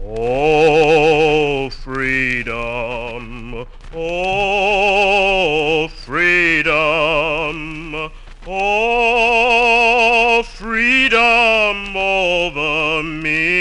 Oh, freedom, oh, freedom, oh, freedom over me.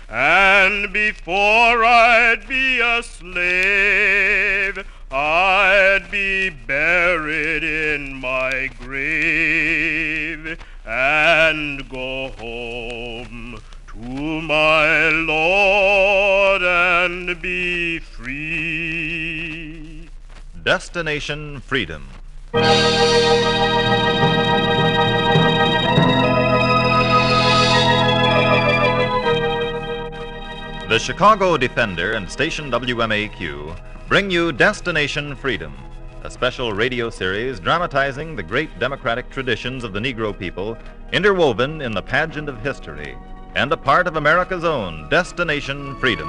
And before I'd be a slave, I'd be buried in my grave and go home to my Lord and be free. Destination Freedom. The Chicago Defender and station WMAQ bring you Destination Freedom, a special radio series dramatizing the great democratic traditions of the Negro people, interwoven in the pageant of history, and a part of America's own Destination Freedom.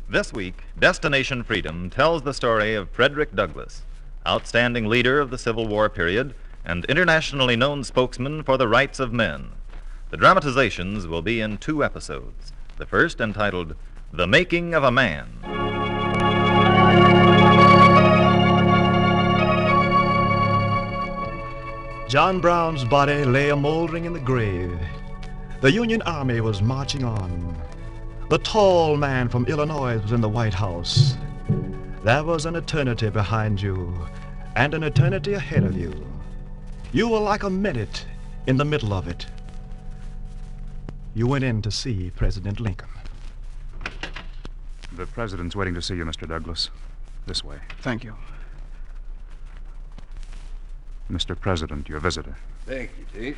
This week, Destination Freedom tells the story of Frederick Douglass, outstanding leader of the Civil War period and internationally known spokesman for the rights of men. The dramatizations will be in 2 episodes. The first, entitled The Making of a Man. John Brown's body lay a-moldering in the grave. The Union Army was marching on. The tall man from Illinois was in the White House. There was an eternity behind you and an eternity ahead of you. You were like a minute in the middle of it. You went in to see President Lincoln. The President's waiting to see you, Mr. Douglass. This way. Thank you. Mr. President, your visitor. Thank you, Chief.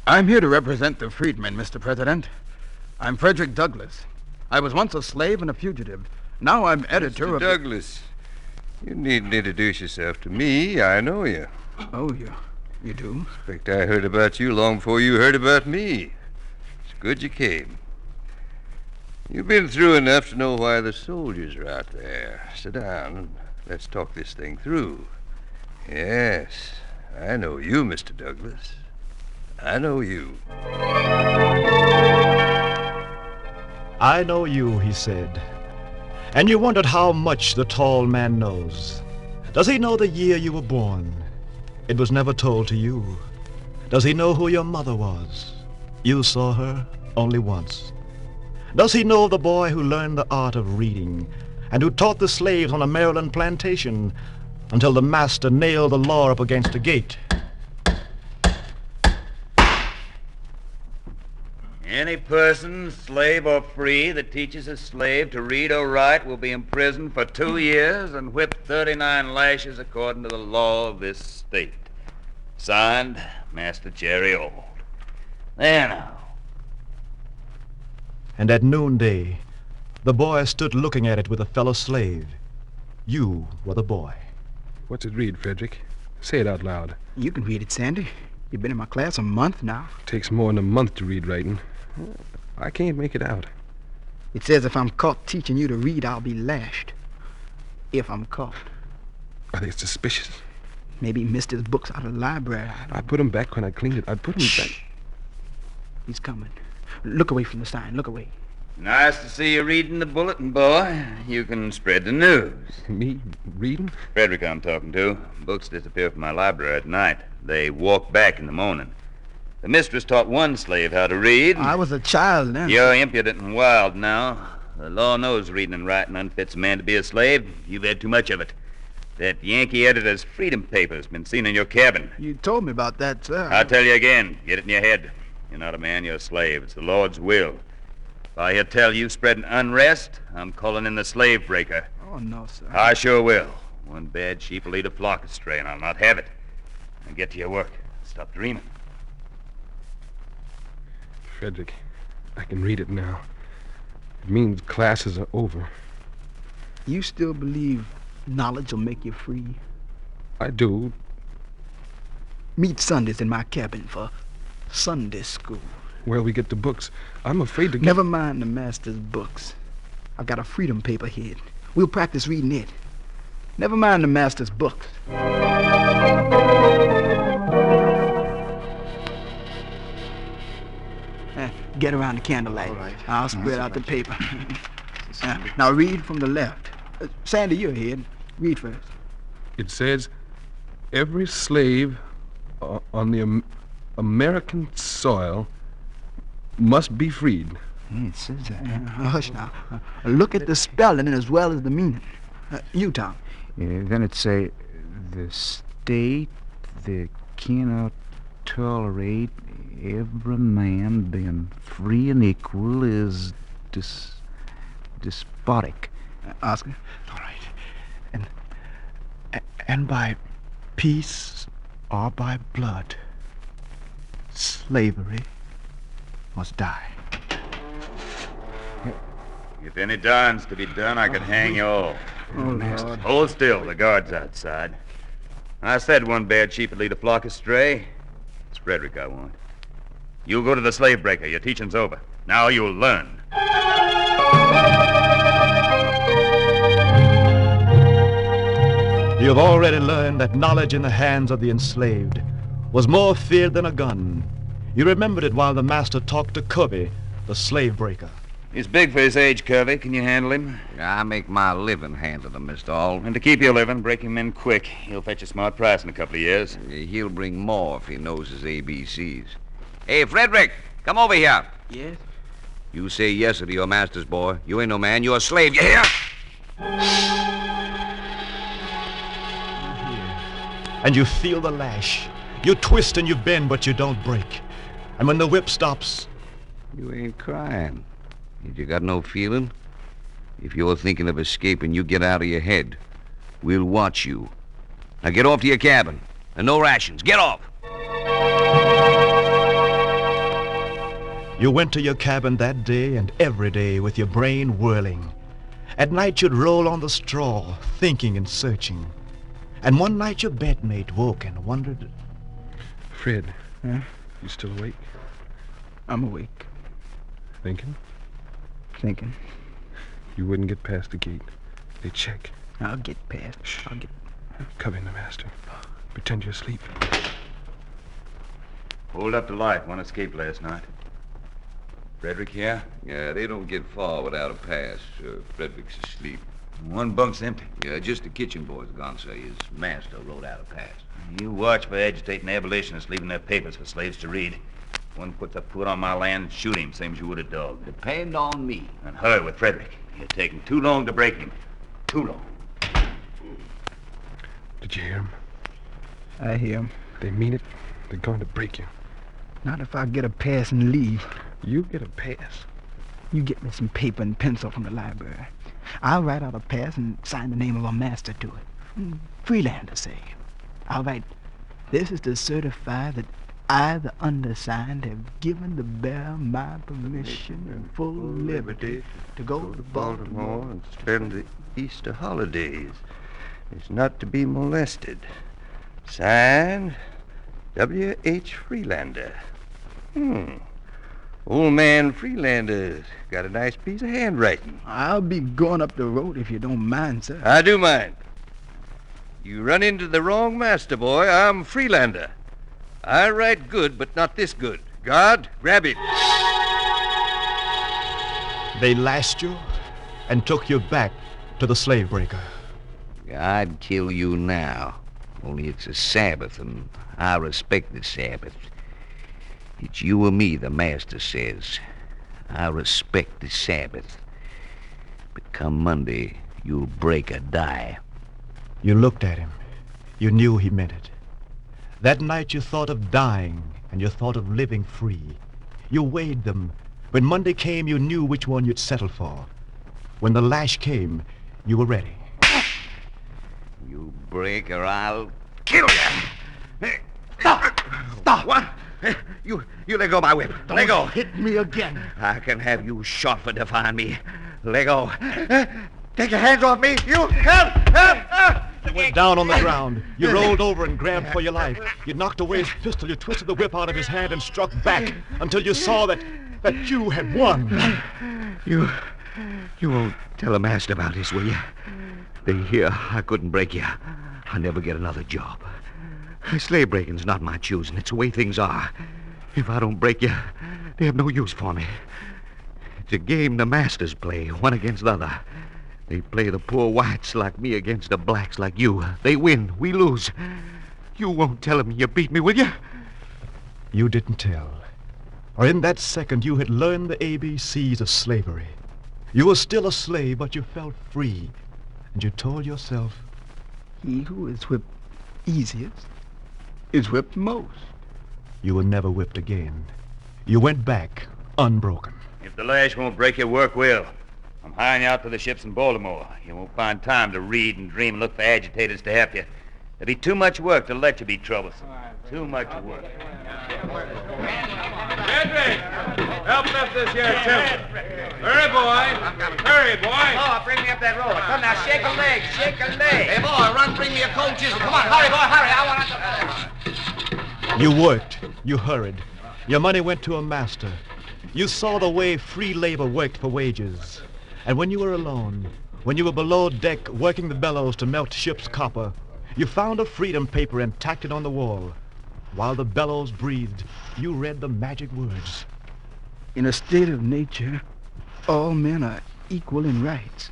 I'm here to represent the freedmen, Mr. President. I'm Frederick Douglass. I was once a slave and a fugitive. Now I'm editor Mr. of... Douglass, you needn't introduce yourself to me. I know you. Oh, you do? Expect I heard about you long before you heard about me. It's good you came. You've been through enough to know why the soldiers are out there. Sit down and let's talk this thing through. Yes, I know you, Mr. Douglass. I know you. I know you, he said. And you wondered how much the tall man knows. Does he know the year you were born? It was never told to you. Does he know who your mother was? You saw her only once. Does he know the boy who learned the art of reading and who taught the slaves on a Maryland plantation until the master nailed the law up against a gate? Any person, slave or free, that teaches a slave to read or write will be imprisoned for 2 years and whipped 39 lashes according to the law of this state. Signed, Master Jerry Old. There now. And at noonday, the boy stood looking at it with a fellow slave. You were the boy. What's it read, Frederick? Say it out loud. You can read it, Sandy. You've been in my class a month now. Takes more than a month to read writing. I can't make it out. It says if I'm caught teaching you to read, I'll be lashed. If I'm caught. Are they suspicious? Maybe he missed his books out of the library. I put them back when I cleaned it. I put them back. He's coming. Look away from the sign. Look away. Nice to see you reading the bulletin, boy. You can spread the news. Me reading? Frederick I'm talking to. Books disappear from my library at night. They walk back in the morning. The mistress taught one slave how to read. I was a child then. You're impudent and wild now. The law knows reading and writing unfits a man to be a slave. You've had too much of it. That Yankee editor's freedom paper's been seen in your cabin. You told me about that, sir. I'll tell you again. Get it in your head. You're not a man, you're a slave. It's the Lord's will. If I hear tell you spreading unrest, I'm calling in the slave breaker. Oh, no, sir. I sure will. One bad sheep will lead a flock astray, and I'll not have it. Now get to your work. Stop dreaming. Frederick, I can read it now. It means classes are over. You still believe knowledge will make you free? I do. Meet Sundays in my cabin for Sunday school. Where'll we get the books? I'm afraid to get... Never mind the master's books. I've got a freedom paper here. We'll practice reading it. Never mind the master's books. get around the candlelight. All right. I'll spread out the paper. Now read from the left. Sandy, you're here. Read first. It says, every slave on the American soil must be freed. Yeah, it says that. Hush now. Look at the spelling as well as the meaning. You, Tom. Then it say, the state that cannot tolerate every man being free and equal is despotic. Oscar? All right. And by peace or by blood, slavery must die. If any darn's to be done, I could hang you all. Oh, Lord. Hold still, the guard's outside. I said one bad sheep would lead a flock astray. It's Frederick I want. You'll go to the slave breaker. Your teaching's over. Now you'll learn. You have already learned that knowledge in the hands of the enslaved was more feared than a gun. You remembered it while the master talked to Covey, the slave breaker. He's big for his age, Covey. Can you handle him? I make my living handling him, Mr. Alt. And to keep your living, break him in quick. He'll fetch a smart price in a couple of years. He'll bring more if he knows his ABCs. Hey, Frederick, come over here. Yes? You say yes to your master's boy. You ain't no man, you're a slave, you hear? And you feel the lash. You twist and you bend, but you don't break. And when the whip stops... You ain't crying. You got no feeling? If you're thinking of escaping, you get out of your head. We'll watch you. Now get off to your cabin. And no rations. Get off! You went to your cabin that day and every day with your brain whirling. At night you'd roll on the straw, thinking and searching. And one night your bedmate woke and wondered... Fred, Huh? you still awake? I'm awake. Thinking? Thinking. You wouldn't get past the gate. They check. I'll get past. I'll get... Cover in the master. Pretend you're asleep. Hold up the light. One escaped last night. Frederick here? Yeah, they don't get far without a pass. Frederick's asleep. One bunk's empty. Yeah, just the kitchen boy's gone, sir. His master wrote out a pass. You watch for agitating abolitionists leaving their papers for slaves to read. One puts a foot on my land, shoot him, same as you would a dog. Depend on me. And hurry with Frederick. You're taking too long to break him. Too long. Did you hear him? I hear him. They mean it. They're going to break you. Not if I get a pass and leave. You get a pass. You get me some paper and pencil from the library. I'll write out a pass and sign the name of a master to it. Freelander, say. I'll write, this is to certify that I, the undersigned, have given the bearer my permission and full liberty to go to Baltimore and spend the Easter holidays. Is not to be molested. Signed, W.H. Freelander. Old man Freelander's got a nice piece of handwriting. I'll be going up the road if you don't mind, sir. I do mind. You run into the wrong master, boy. I'm Freelander. I write good, but not this good. Guard, grab it. They lashed you and took you back to the slave breaker. I'd kill you now. Only it's a Sabbath, and I respect the Sabbath. It's you or me, the master says. I respect the Sabbath. But come Monday, you'll break or die. You looked at him. You knew he meant it. That night you thought of dying, and you thought of living free. You weighed them. When Monday came, you knew which one you'd settle for. When the lash came, you were ready. You break or I'll kill you. Stop! Stop! What? You let go of my whip. Let go. Hit me again. I can have you shot for defying me. Let go. Take your hands off me. You help! You went down on the ground. You rolled over and grabbed for your life. You knocked away his pistol. You twisted the whip out of his hand and struck back until you saw that you had won. You won't tell the master about this, will you? They hear I couldn't break you. I'll never get another job. Slave breaking's not my choosing. It's the way things are. If I don't break you, They have no use for me. It's a game the masters play, one against the other. They play the poor whites like me against the blacks like you. They win, we lose. You won't tell them you beat me, will you? You didn't tell. Or in that second you had learned the ABCs of slavery. You were still a slave, but you felt free. And you told yourself, he who is whipped easiest is whipped most. You were never whipped again. You went back, unbroken. If the lash won't break your work will. I'm hiring you out to the ships in Baltimore. You won't find time to read and dream and look for agitators to help you. There'll be too much work to let you be troublesome. Too much work. Frederick, help lift this here timber. Hurry, boy. Hurry, boy. Oh, bring me up that roller. Come now, shake a leg, shake a leg. Hey, boy, run, bring me a cold chisel. Come on, hurry, boy, hurry. I want to... You worked. You hurried. Your money went to a master. You saw the way free labor worked for wages. And when you were alone, when you were below deck working the bellows to melt ship's copper, you found a freedom paper and tacked it on the wall. While the bellows breathed, you read the magic words. In a state of nature, all men are equal in rights,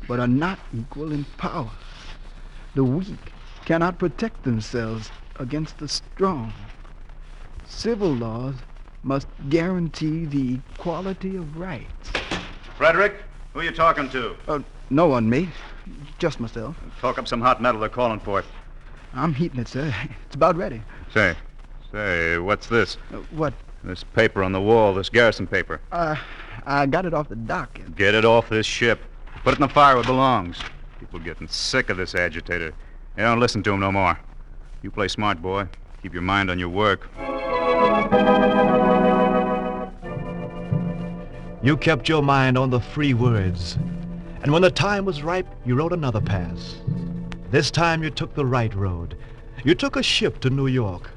but are not equal in power. The weak cannot protect themselves against the strong. Civil laws must guarantee the equality of rights. Frederick, who are you talking to? No one, mate. Just myself. Talk up some hot metal they're calling for it. I'm heating it, sir. It's about ready. Say, what's this? What? This paper on the wall, this garrison paper. I got it off the dock. Get it off this ship. Put it in the fire where it belongs. People getting sick of this agitator. They don't listen to him no more. You play smart, boy. Keep your mind on your work. You kept your mind on the free words. And when the time was ripe, you wrote another pass. This time you took the right road. You took a ship to New York.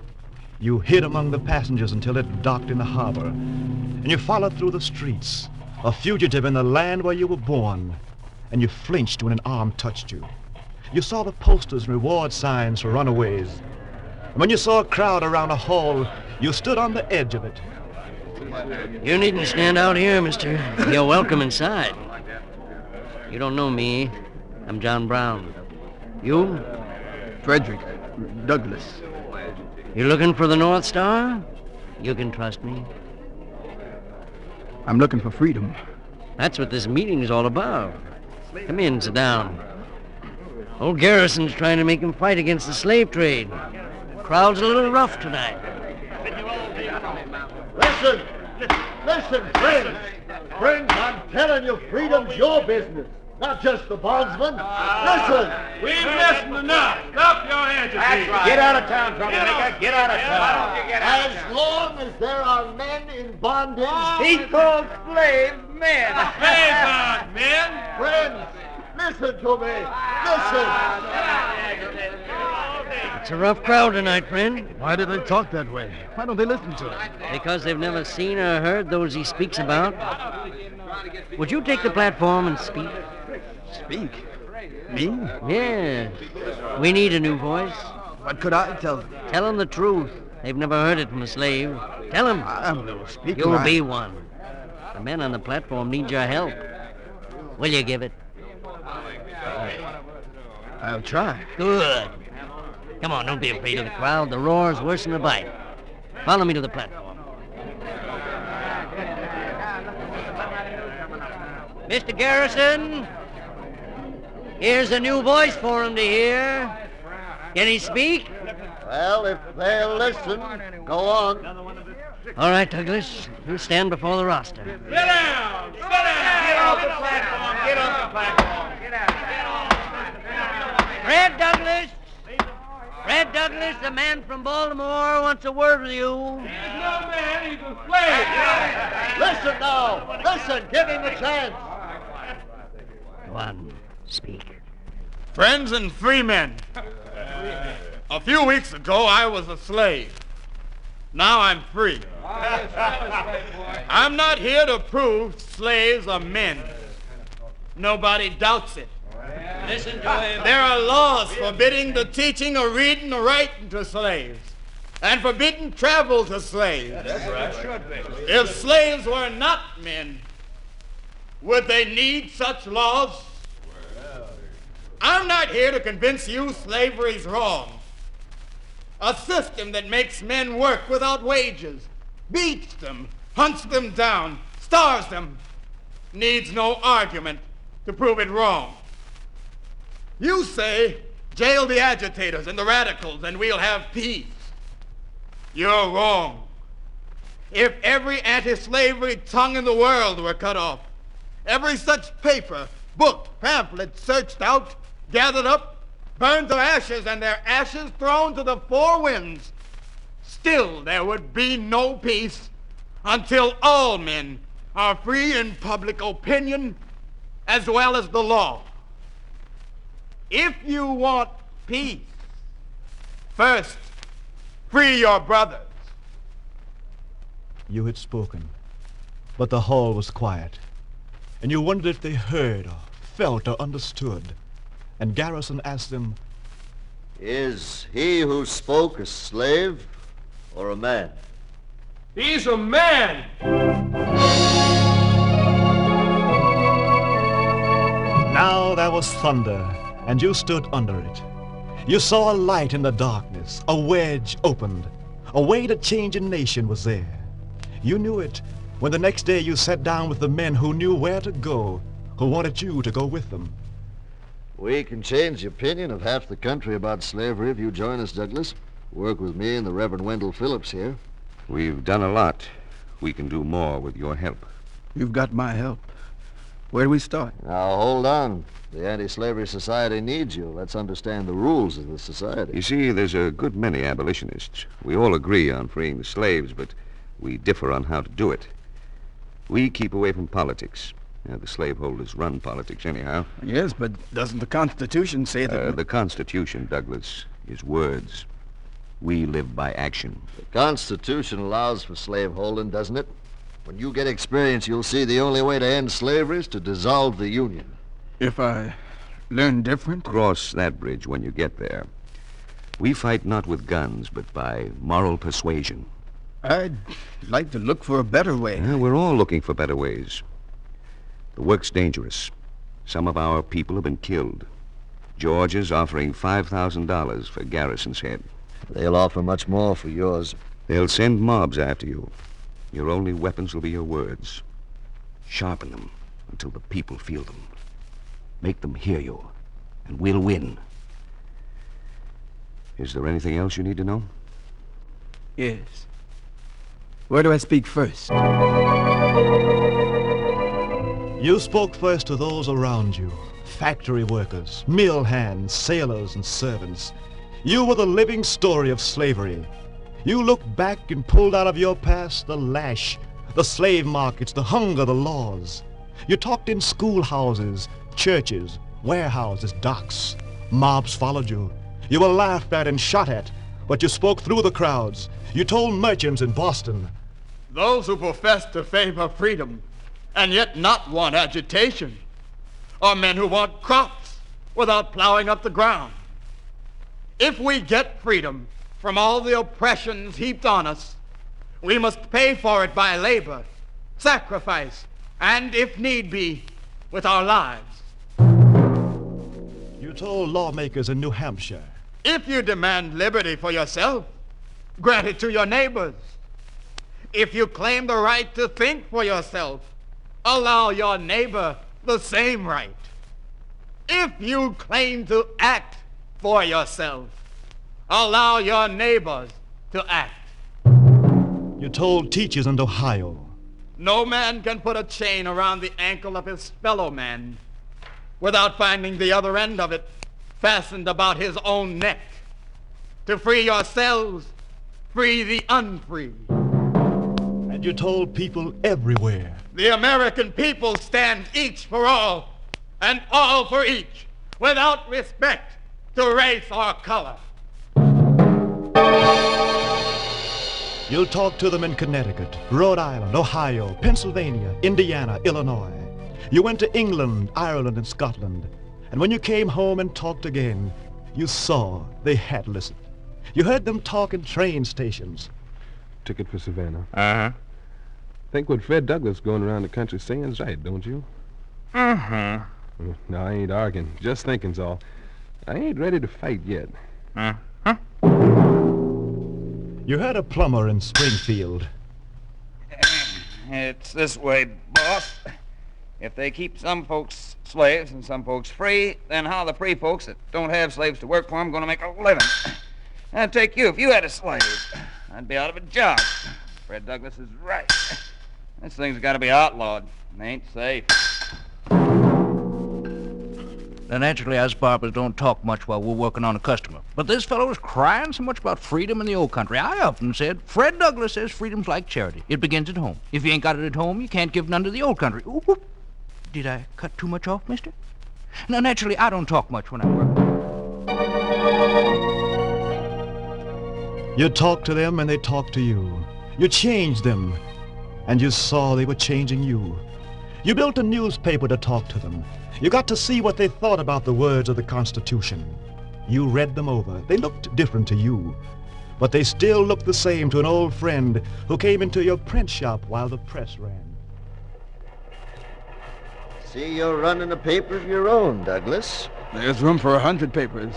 You hid among the passengers until it docked in the harbor. And you followed through the streets, a fugitive in the land where you were born. And you flinched when an arm touched you. You saw the posters and reward signs for runaways. And when you saw a crowd around a hall, you stood on the edge of it. You needn't stand out here, mister. You're welcome inside. You don't know me. I'm John Brown. You? Frederick Douglass. You looking for the North Star? You can trust me. I'm looking for freedom. That's what this meeting is all about. Come in, sit down. Old Garrison's trying to make him fight against the slave trade. The crowd's a little rough tonight. Listen, friends. Friends, I'm telling you, freedom's your business, not just the bondsman. Listen. We've listened enough. Stop your agitation. Right. Get out of town, troublemaker. Get out of town. As long as there are men in bondage... He called slaves men. Slaves aren't men. Friends, listen to me. Listen. It's a rough crowd tonight, friend. Why do they talk that way? Why don't they listen to him? Because they've never seen or heard those he speaks about. Would you take the platform and speak? Speak? Me? Yes. We need a new voice. What could I tell them? Tell them the truth. They've never heard it from a slave. Tell them. I'm no speaker. You'll be one. The men on the platform need your help. Will you give it? I'll try. Good. Come on, don't be afraid of the crowd. The roar's worse than the bite. Follow me to the platform. Mr. Garrison, here's a new voice for him to hear. Can he speak? Well, if they'll listen, go on. All right, Douglas. You stand before the roster. Sit down. Sit down. Get off the platform. Get off the platform. Get out. Fred Douglass. Fred Douglass, the man from Baltimore, wants a word with you. He's no man. He's a slave. Listen now. Listen. Give him a chance. Go on. Speak. Friends and freemen. A few weeks ago, I was a slave. Now I'm free. I'm not here to prove slaves are men. Nobody doubts it. Listen to him. There are laws forbidding the teaching or reading or writing to slaves. and forbidden travel to slaves. That's right. If slaves were not men, would they need such laws? I'm not here to convince you slavery's wrong. A system that makes men work without wages, beats them, hunts them down, starves them, needs no argument to prove it wrong. You say, jail the agitators and the radicals and we'll have peace. You're wrong. If every anti-slavery tongue in the world were cut off, every such paper, book, pamphlet searched out, gathered up, burned to ashes, and their ashes thrown to the four winds, still there would be no peace until all men are free in public opinion as well as the law. If you want peace, first, free your brothers. You had spoken, but the hall was quiet, and you wondered if they heard or felt or understood. And Garrison asked them, Is he who spoke a slave or a man? He's a man! Now there was thunder, and you stood under it. You saw a light in the darkness, a wedge opened. A way to change a nation was there. You knew it when the next day you sat down with the men who knew where to go, who wanted you to go with them. We can change the opinion of half the country about slavery if you join us, Douglas. Work with me and the Reverend Wendell Phillips here. We've done a lot. We can do more with your help. You've got my help. Where do we start? Now, hold on. The Anti-Slavery Society needs you. Let's understand the rules of the society. You see, there's a good many abolitionists. We all agree on freeing the slaves, but we differ on how to do it. We keep away from politics. The slaveholders run politics anyhow. Yes, but doesn't the Constitution say that... The Constitution, Douglas, is words. We live by action. The Constitution allows for slaveholding, doesn't it? When you get experience, you'll see the only way to end slavery is to dissolve the Union. If I learn different? Cross that bridge when you get there. We fight not with guns, but by moral persuasion. I'd like to look for a better way. We're all looking for better ways. The work's dangerous. Some of our people have been killed. George is offering $5,000 for Garrison's head. They'll offer much more for yours. They'll send mobs after you. Your only weapons will be your words. Sharpen them until the people feel them. Make them hear you, and we'll win. Is there anything else you need to know? Yes. Where do I speak first? You spoke first to those around you, factory workers, mill hands, sailors, and servants. You were the living story of slavery. You looked back and pulled out of your past the lash, the slave markets, the hunger, the laws. You talked in schoolhouses, churches, warehouses, docks. Mobs followed you. You were laughed at and shot at, but you spoke through the crowds. You told merchants in Boston. Those who profess to favor freedom and yet not want agitation are men who want crops without plowing up the ground. If we get freedom from all the oppressions heaped on us, we must pay for it by labor, sacrifice, and, if need be, with our lives. You told lawmakers in New Hampshire. If you demand liberty for yourself, grant it to your neighbors. If you claim the right to think for yourself, allow your neighbor the same right. If you claim to act for yourself, allow your neighbors to act. You told teachers in Ohio. No man can put a chain around the ankle of his fellow man without finding the other end of it fastened about his own neck. To free yourselves, free the unfree. And you told people everywhere. The American people stand each for all and all for each, without respect to race or color. You talked to them in Connecticut, Rhode Island, Ohio, Pennsylvania, Indiana, Illinois. You went to England, Ireland, and Scotland. And when you came home and talked again, you saw they had listened. You heard them talk in train stations. Ticket for Savannah. Uh-huh. Think what Fred Douglass going around the country saying's right, don't you? Uh-huh. No, I ain't arguing. Just thinking's all. I ain't ready to fight yet. Uh-huh. You heard a plumber in Springfield. It's this way, boss. If they keep some folks slaves and some folks free, then how the free folks that don't have slaves to work for them going to make a living? I'd take you if you had a slave. I'd be out of a job. Fred Douglass is right. This thing's got to be outlawed. It ain't safe. Now, naturally, us barbers don't talk much while we're working on a customer. But this fellow was crying so much about freedom in the old country. I often said, Fred Douglass says freedom's like charity. It begins at home. If you ain't got it at home, you can't give none to the old country. Ooh, ooh. Did I cut too much off, mister? Now, naturally, I don't talk much when I work. You talked to them and they talked to you. You changed them, and you saw they were changing you. You built a newspaper to talk to them. You got to see what they thought about the words of the Constitution. You read them over. They looked different to you, but they still looked the same to an old friend who came into your print shop while the press ran. See, you're running a paper of your own, Douglas. There's room for 100 papers.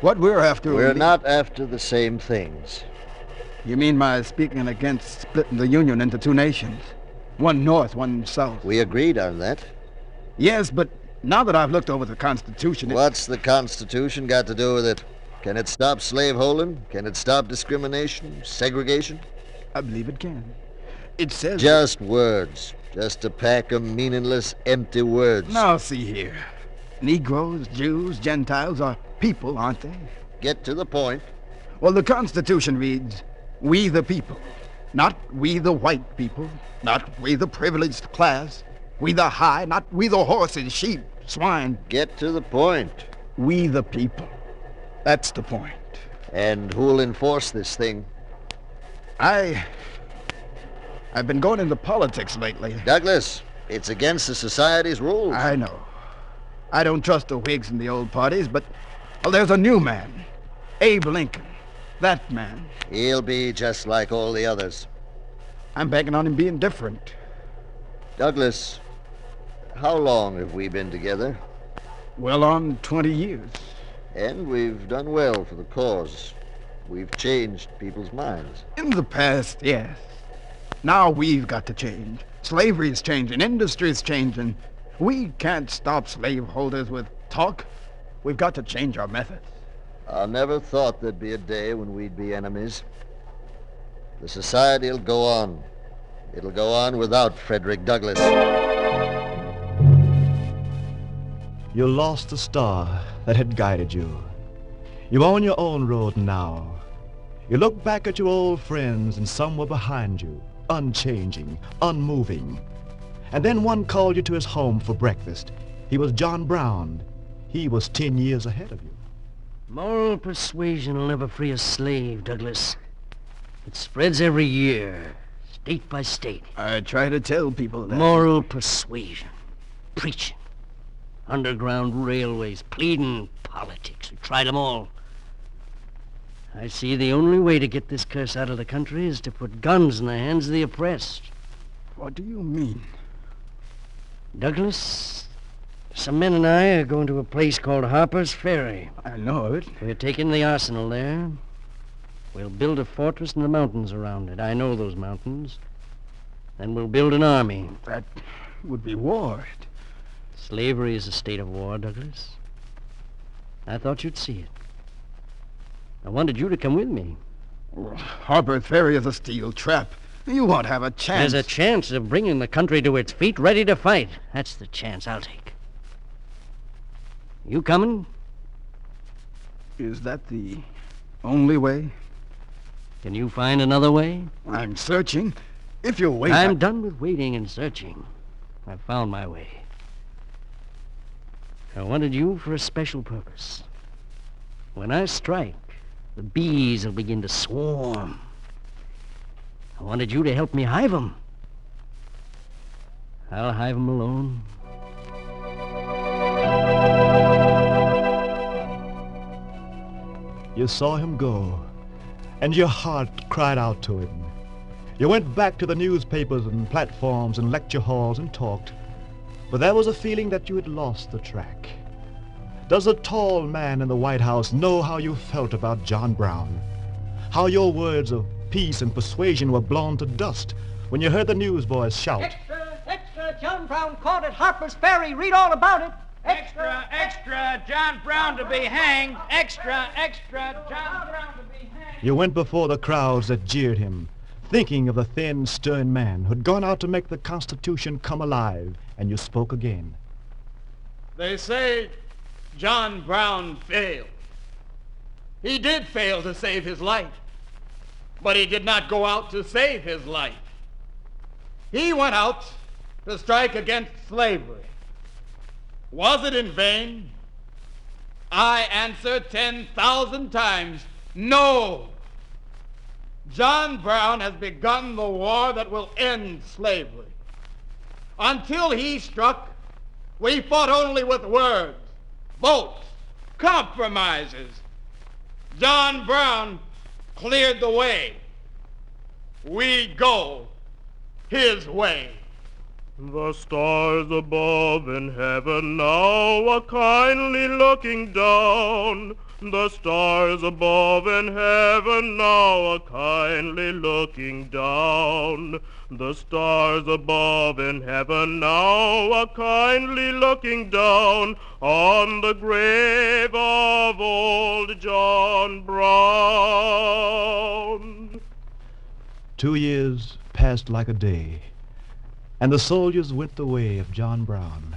What we're after... We're not after the same things. You mean my speaking against splitting the Union into two nations? One North, one South. We agreed on that. Yes, but now that I've looked over the Constitution... What's the Constitution got to do with it? Can it stop slaveholding? Can it stop discrimination, segregation? I believe it can. It says... Just words. Just a pack of meaningless, empty words. Now, see here. Negroes, Jews, Gentiles are people, aren't they? Get to the point. Well, the Constitution reads, we the people. Not we the white people. Not we the privileged class. We the high, not we the horses, sheep, swine. Get to the point. We the people. That's the point. And who'll enforce this thing? I've been going into politics lately. Douglas, it's against the society's rules. I know. I don't trust the Whigs and the old parties, but well, there's a new man. Abe Lincoln. That man. He'll be just like all the others. I'm banking on him being different. Douglas, how long have we been together? Well on 20 years. And we've done well for the cause. We've changed people's minds. In the past, yes. Now we've got to change. Slavery's changing, industry's changing. We can't stop slaveholders with talk. We've got to change our methods. I never thought there'd be a day when we'd be enemies. The society'll go on. It'll go on without Frederick Douglass. You lost the star that had guided you. You're on your own road now. You look back at your old friends, and some were behind you, unchanging, unmoving. And then one called you to his home for breakfast. He was John Brown. He was 10 years ahead of you. Moral persuasion will never free a slave, Douglas. It spreads every year, state by state. I try to tell people that. Moral persuasion, preaching, underground railways, pleading, politics. We tried them all. I see the only way to get this curse out of the country is to put guns in the hands of the oppressed. What do you mean? Douglas, some men and I are going to a place called Harper's Ferry. I know it. We're taking the arsenal there. We'll build a fortress in the mountains around it. I know those mountains. Then we'll build an army. That would be war. Slavery is a state of war, Douglas. I thought you'd see it. I wanted you to come with me. Harper's Ferry is a steel trap. You won't have a chance. There's a chance of bringing the country to its feet, ready to fight. That's the chance I'll take. You coming? Is that the only way? Can you find another way? I'm searching. If you'll wait... I'm done with waiting and searching. I've found my way. I wanted you for a special purpose. When I strike, the bees will begin to swarm. I wanted you to help me hive them. I'll hive them alone. You saw him go, and your heart cried out to him. You went back to the newspapers and platforms and lecture halls and talked, but there was a feeling that you had lost the track. Does the tall man in the White House know how you felt about John Brown? How your words of peace and persuasion were blown to dust when you heard the newsboys shout, "Extra, extra, John Brown caught at Harper's Ferry. Read all about it. Extra, extra, John Brown to be hanged. Extra, extra, John Brown to be hanged." You went before the crowds that jeered him, thinking of the thin, stern man who'd gone out to make the Constitution come alive, and you spoke again. They say John Brown failed. He did fail to save his life, but he did not go out to save his life. He went out to strike against slavery. Was it in vain? I answer 10,000 times, no. John Brown has begun the war that will end slavery. Until he struck, we fought only with words, votes, compromises. John Brown cleared the way. We go his way. The stars above in heaven now are kindly looking down. The stars above in heaven now are kindly looking down. The stars above in heaven now are kindly looking down on the grave of old John Brown. 2 years passed like a day, and the soldiers went the way of John Brown.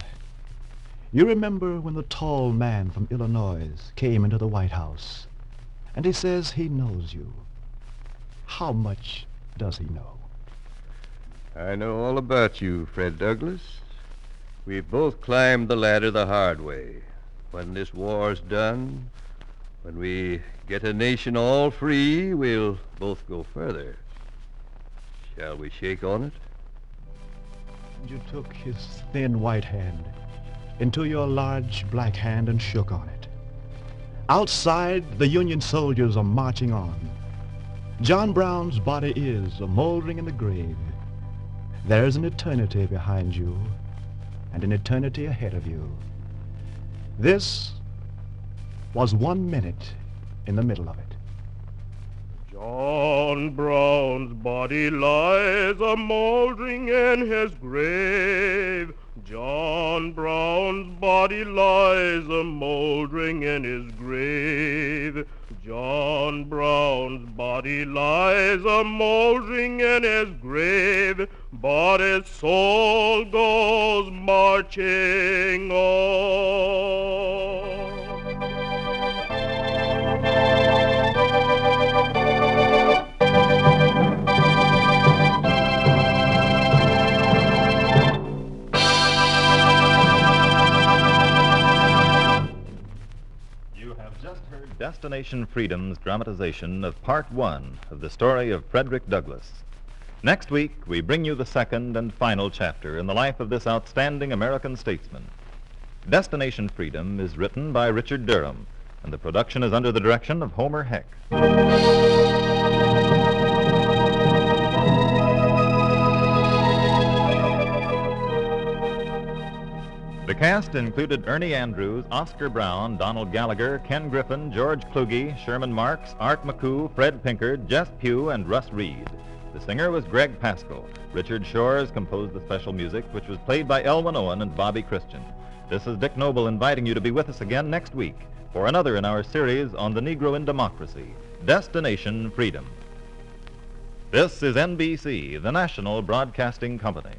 You remember when the tall man from Illinois came into the White House, and he says he knows you. How much does he know? I know all about you, Fred Douglass. We've both climbed the ladder the hard way. When this war's done, when we get a nation all free, we'll both go further. Shall we shake on it? You took his thin white hand into your large black hand and shook on it. Outside, the Union soldiers are marching on. John Brown's body is a-moldering in the grave. There's an eternity behind you and an eternity ahead of you. This was 1 minute in the middle of it. John Brown's body lies a-moldering in his grave. John Brown's body lies a-moldering in his grave. John Brown's body lies a-moldering in his grave, but his soul goes marching on. Destination Freedom's dramatization of Part 1 of the story of Frederick Douglass. Next week, we bring you the second and final chapter in the life of this outstanding American statesman. Destination Freedom is written by Richard Durham, and the production is under the direction of Homer Heck. The cast included Ernie Andrews, Oscar Brown, Donald Gallagher, Ken Griffin, George Kluge, Sherman Marks, Art McCoo, Fred Pinkard, Jess, Pugh, and Russ Reed. The singer was Greg Pascal. Richard Shores composed the special music, which was played by Elwyn, Owen, and Bobby Christian. This is Dick Noble inviting you to be with us again next week for another in our series on the Negro in Democracy, Destination Freedom. This is NBC, the national broadcasting company.